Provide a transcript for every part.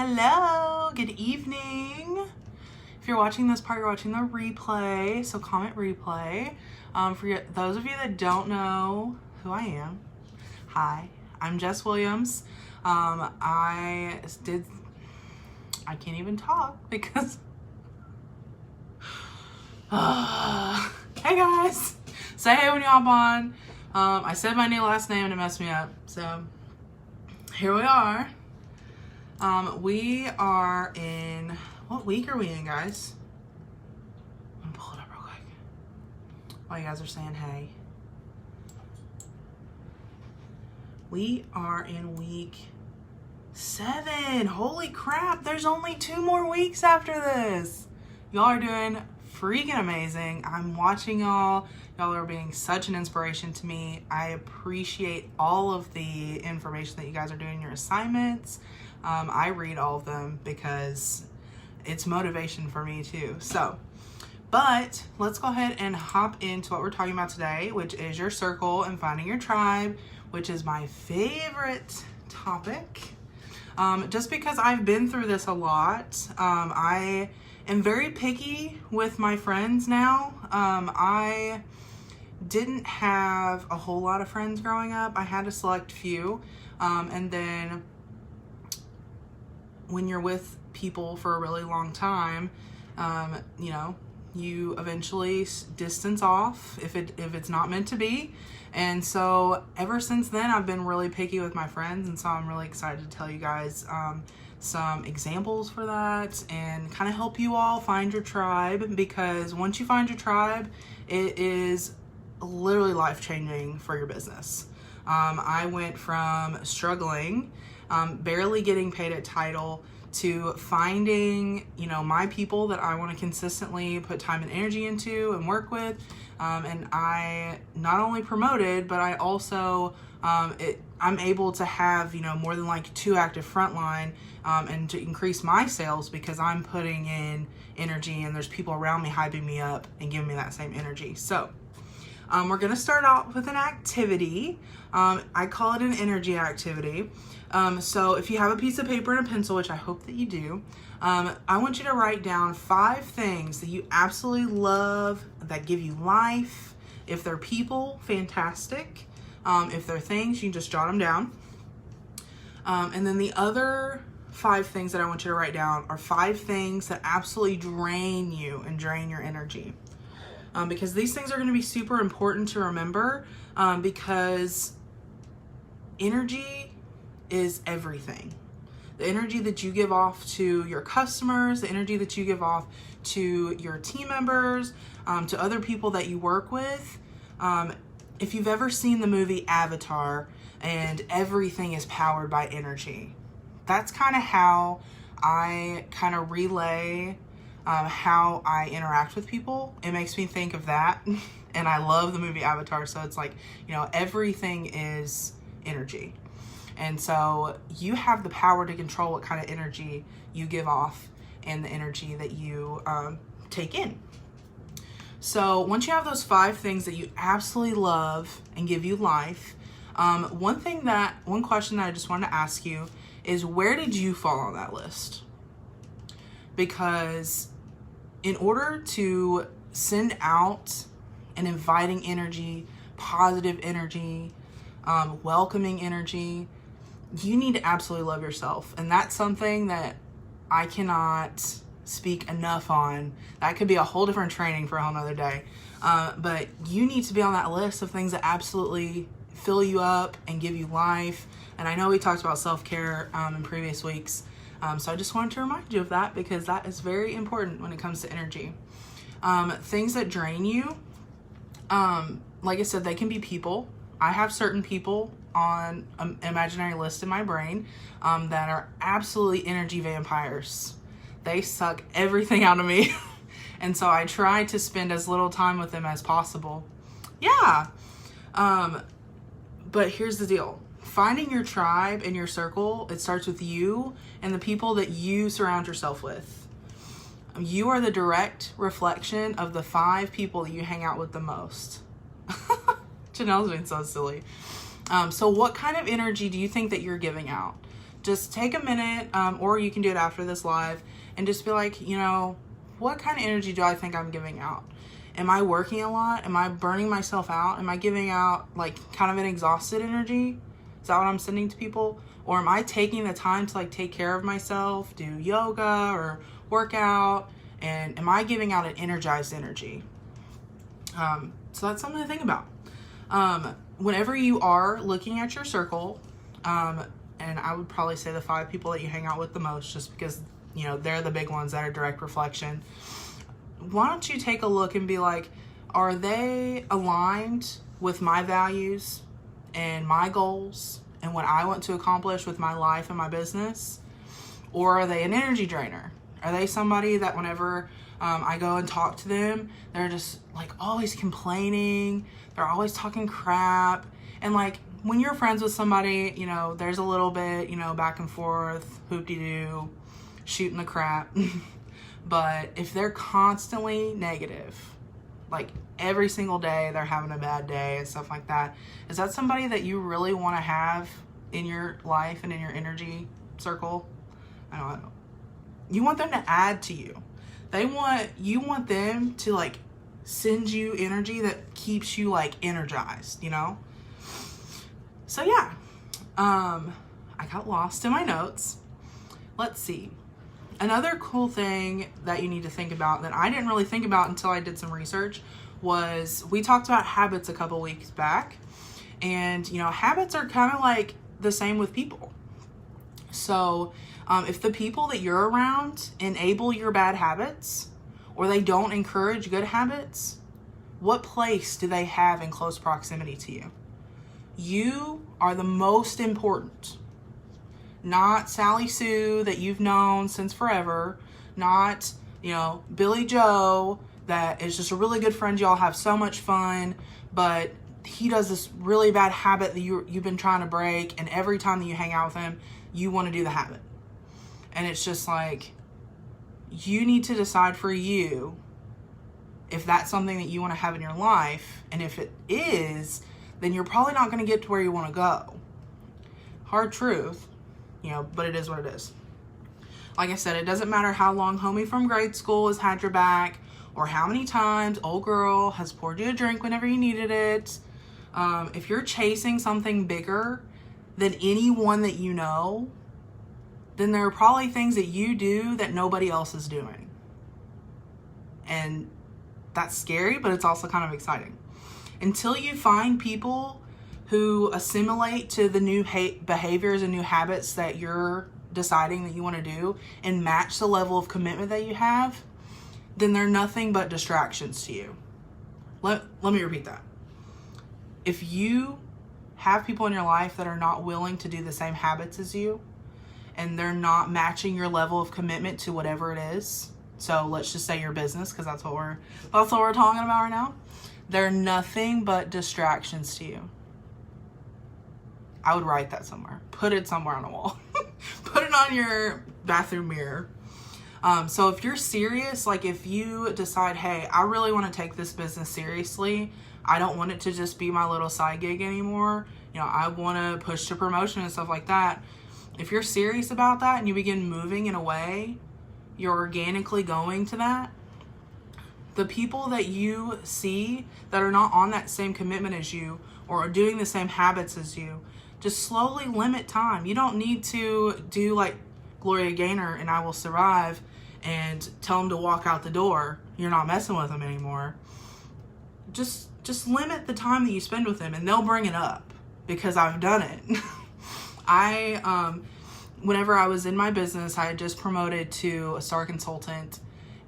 Hello, good evening. If you're watching this part, you're watching the replay, so comment replay. For those of you that don't know who I am, hi, I'm Jess Williams. I can't even talk because, hey guys, say hey when you hop on. I said my last name and it messed me up, so here we are. We are in, what week are we in, guys? I'm gonna pull it up real quick while you guys are saying hey. We are in week 7. Holy crap, there's only 2 more weeks after this. Y'all are doing freaking amazing. I'm watching y'all. Y'all are being such an inspiration to me. I appreciate all of the information that you guys are doing, your assignments. I read all of them because it's motivation for me too. But let's go ahead and hop into what we're talking about today, which is your circle and finding your tribe, which is my favorite topic. Just because I've been through this a lot. I am very picky with my friends now. I didn't have a whole lot of friends growing up. I had a select few. And then when you're with people for a really long time, you eventually distance off if it's not meant to be. And so ever since then, I've been really picky with my friends. And so I'm really excited to tell you guys some examples for that and kind of help you all find your tribe, because once you find your tribe, it is literally life-changing for your business. I went from struggling, barely getting paid at title, to finding, my people that I want to consistently put time and energy into and work with. And I not only promoted, but I also, I'm able to have, more than like 2 active frontline, and to increase my sales because I'm putting in energy and there's people around me hyping me up and giving me that same energy. So we're going to start off with an activity. I call it an energy activity. So if you have a piece of paper and a pencil, which I hope that you do, I want you to write down 5 things that you absolutely love, that give you life. If they're people, fantastic. If they're things, you can just jot them down. And then the other 5 things that I want you to write down are 5 things that absolutely drain you and drain your energy. Because these things are going to be super important to remember, because energy is everything. The energy that you give off to your customers, the energy that you give off to your team members, to other people that you work with. If you've ever seen the movie Avatar, and everything is powered by energy, that's kind of how I kind of relay how I interact with people. It makes me think of that. And I love the movie Avatar. So it's like, everything is energy. And so you have the power to control what kind of energy you give off and the energy that you take in. So once you have those 5 things that you absolutely love and give you life, one question that I just wanted to ask you is, where did you fall on that list? Because in order to send out an inviting energy, positive energy, welcoming energy, you need to absolutely love yourself. And that's something that I cannot speak enough on. That could be a whole different training for a whole nother day. But you need to be on that list of things that absolutely fill you up and give you life. And I know we talked about self-care in previous weeks. So I just wanted to remind you of that, because that is very important when it comes to energy. Things that drain you, like I said, they can be people. I have certain people on an imaginary list in my brain that are absolutely energy vampires. They suck everything out of me. And so I try to spend as little time with them as possible. Yeah. But here's the deal. Finding your tribe and your circle, it starts with you and the people that you surround yourself with. You are the direct reflection of the 5 people that you hang out with the most. Janelle's being so silly. So what kind of energy do you think that you're giving out? just take a minute, or you can do it after this live, and just be like, you know, what kind of energy do I think I'm giving out? Am I working a lot? Am I burning myself out? Am I giving out like kind of an exhausted energy? Is that what I'm sending to people? Or am I taking the time to like take care of myself, do yoga or work out? And am I giving out an energized energy? So that's something to think about. Whenever you are looking at your circle, and I would probably say the 5 people that you hang out with the most, just because, you know, they're the big ones that are direct reflection. Why don't you take a look and be like, are they aligned with my values and my goals and what I want to accomplish with my life and my business? Or are they an energy drainer? Are they somebody that whenever I go and talk to them, they're just like always complaining, they're always talking crap? And like, when you're friends with somebody, you know, there's a little bit, you know, back and forth, hoop-de-doo, shooting the crap. But if they're constantly negative, like every single day they're having a bad day and stuff like that, is that somebody that you really want to have in your life and in your energy circle? I don't know. You want them to add to you. You want them to like send you energy that keeps you like energized, you know? So yeah, I got lost in my notes. Let's see. Another cool thing that you need to think about that I didn't really think about until I did some research was, we talked about habits a couple weeks back, and you know, habits are kind of like the same with people. So if the people that you're around enable your bad habits, or they don't encourage good habits, what place do they have in close proximity to you? You are the most important. Not Sally Sue that you've known since forever. Not, you know, Billy Joe that is just a really good friend. Y'all have so much fun, but he does this really bad habit that you've been trying to break, and every time that you hang out with him, you want to do the habit. And it's just like, you need to decide for you if that's something that you want to have in your life. And if it is, then you're probably not going to get to where you want to go. Hard truth, you know, but it is what it is. Like I said, it doesn't matter how long homie from grade school has had your back, or how many times old girl has poured you a drink whenever you needed it. If you're chasing something bigger than anyone that you know, then there are probably things that you do that nobody else is doing. And that's scary, but it's also kind of exciting. Until you find people who assimilate to the new behaviors and new habits that you're deciding that you want to do and match the level of commitment that you have, then they're nothing but distractions to you. Let me repeat that. If you have people in your life that are not willing to do the same habits as you, and they're not matching your level of commitment to whatever it is, so let's just say your business, because that's what we're talking about right now, they're nothing but distractions to you. I would write that somewhere. Put it somewhere on a wall. Put it on your bathroom mirror. So if you're serious, like if you decide, hey, I really want to take this business seriously, I don't want it to just be my little side gig anymore, you know, I want to push to promotion and stuff like that. If you're serious about that and you begin moving in a way, you're organically going to that, the people that you see that are not on that same commitment as you or are doing the same habits as you, just slowly limit time. You don't need to do like Gloria Gaynor and I Will Survive and tell them to walk out the door. You're not messing with them anymore. Just limit the time that you spend with them, and they'll bring it up, because I've done it. Whenever I was in my business, I had just promoted to a star consultant,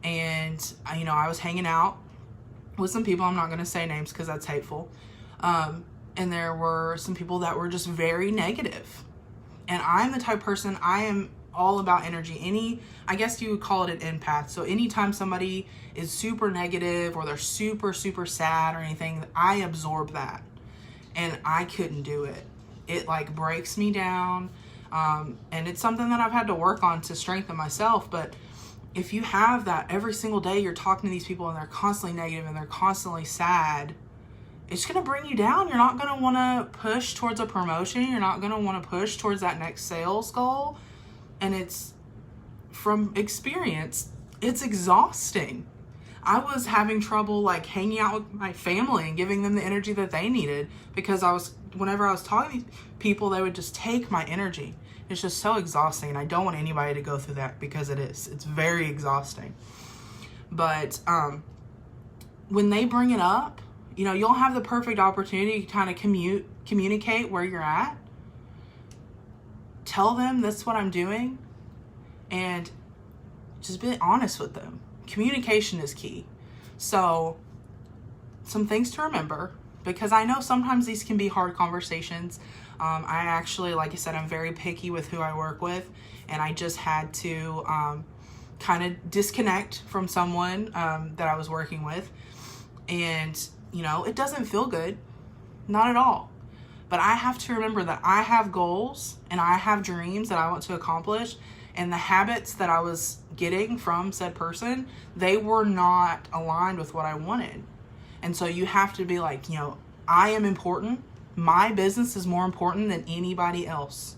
and you know, I was hanging out with some people. I'm not going to say names because that's hateful. And there were some people that were just very negative. And I'm the type of person, I am all about energy. I guess you would call it an empath. So anytime somebody is super negative or they're super, super sad or anything, I absorb that. And I couldn't do it. It like breaks me down. And it's something that I've had to work on to strengthen myself. But if you have that every single day, you're talking to these people and they're constantly negative and they're constantly sad, it's going to bring you down. You're not going to want to push towards a promotion. You're not going to want to push towards that next sales goal. And it's, from experience, it's exhausting. I was having trouble like hanging out with my family and giving them the energy that they needed, because whenever I was talking to people, they would just take my energy. It's just so exhausting, and I don't want anybody to go through that, because it's very exhausting. But when they bring it up, you'll have the perfect opportunity to kind of communicate where you're at. Tell them that's what I'm doing, and just be honest with them. Communication is key. So, some things to remember, because I know sometimes these can be hard conversations. I actually, like I said, I'm very picky with who I work with, and I just had to kind of disconnect from someone that I was working with. And, it doesn't feel good. Not at all. But I have to remember that I have goals and I have dreams that I want to accomplish. And the habits that I was getting from said person, they were not aligned with what I wanted. And so you have to be like, I am important. My business is more important than anybody else.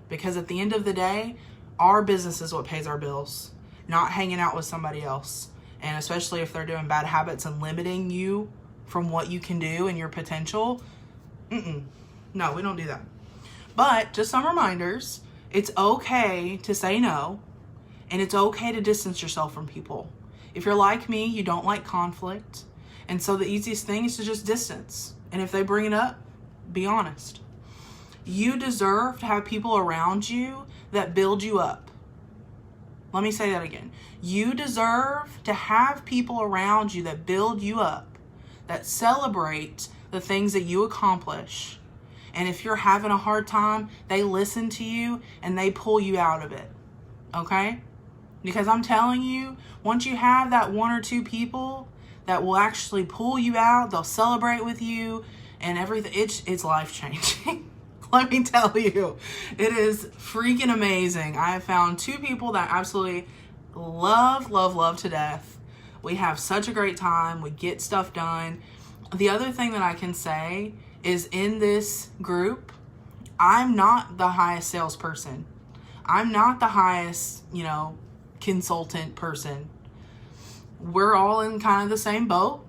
Because at the end of the day, our business is what pays our bills, not hanging out with somebody else. And especially if they're doing bad habits and limiting you from what you can do and your potential. No, we don't do that. But just some reminders. It's okay to say no, and it's okay to distance yourself from people. If you're like me, you don't like conflict. And so the easiest thing is to just distance. And if they bring it up, be honest. You deserve to have people around you that build you up. Let me say that again. You deserve to have people around you that build you up, that celebrate the things that you accomplish. And if you're having a hard time, they listen to you and they pull you out of it. Okay? Because I'm telling you, once you have that one or two people that will actually pull you out, they'll celebrate with you and everything, it's life-changing. Let me tell you, it is freaking amazing. I have found two people that I absolutely love to death. We have such a great time. We get stuff done. The other thing that I can say is, in this group, I'm not the highest salesperson. I'm not the highest, consultant person. We're all in kind of the same boat,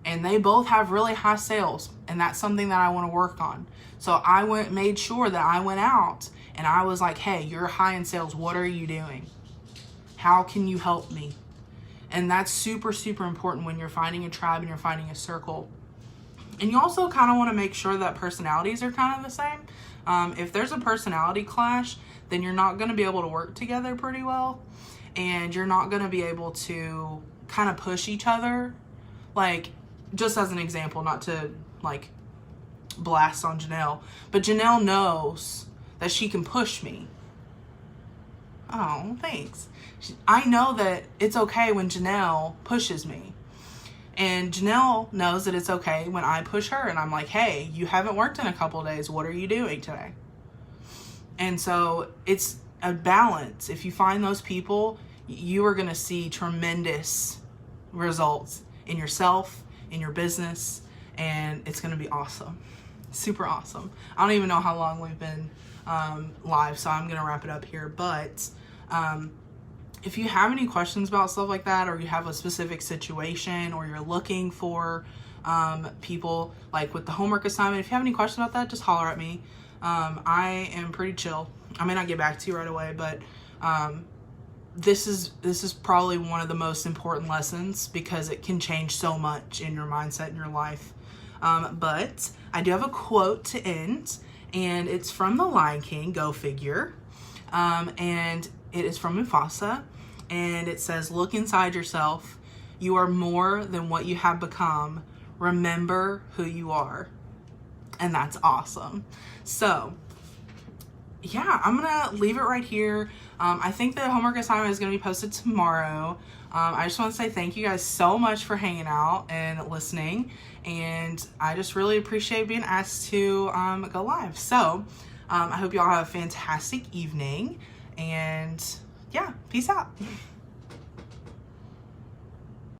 and they both have really high sales, and that's something that I want to work on. So I made sure that I went out and I was like, hey, you're high in sales. What are you doing? How can you help me? And that's super, super important when you're finding a tribe and you're finding a circle. And you also kind of want to make sure that personalities are kind of the same. If there's a personality clash, then you're not going to be able to work together pretty well. And you're not going to be able to kind of push each other. Like, just as an example, not to blast on Janelle, but Janelle knows that she can push me. Oh, thanks. I know that it's okay when Janelle pushes me. And Janelle knows that it's okay when I push her and I'm like, hey, you haven't worked in a couple of days. What are you doing today? And so it's a balance. If you find those people, you are going to see tremendous results in yourself, in your business, and it's going to be awesome. Super awesome. I don't even know how long we've been live, so I'm going to wrap it up here. But if you have any questions about stuff like that, or you have a specific situation, or you're looking for people like with the homework assignment, if you have any questions about that, just holler at me. I am pretty chill. I may not get back to you right away, but this is probably one of the most important lessons, because it can change so much in your mindset and your life. But I do have a quote to end, and it's from The Lion King, go figure. And it is from Mufasa, and it says, look inside yourself. You are more than what you have become. Remember who you are. And that's awesome. So, yeah, I'm going to leave it right here. I think the homework assignment is going to be posted tomorrow. I just want to say thank you guys so much for hanging out and listening. And I just really appreciate being asked to go live. So, I hope you all have a fantastic evening. And yeah, peace out.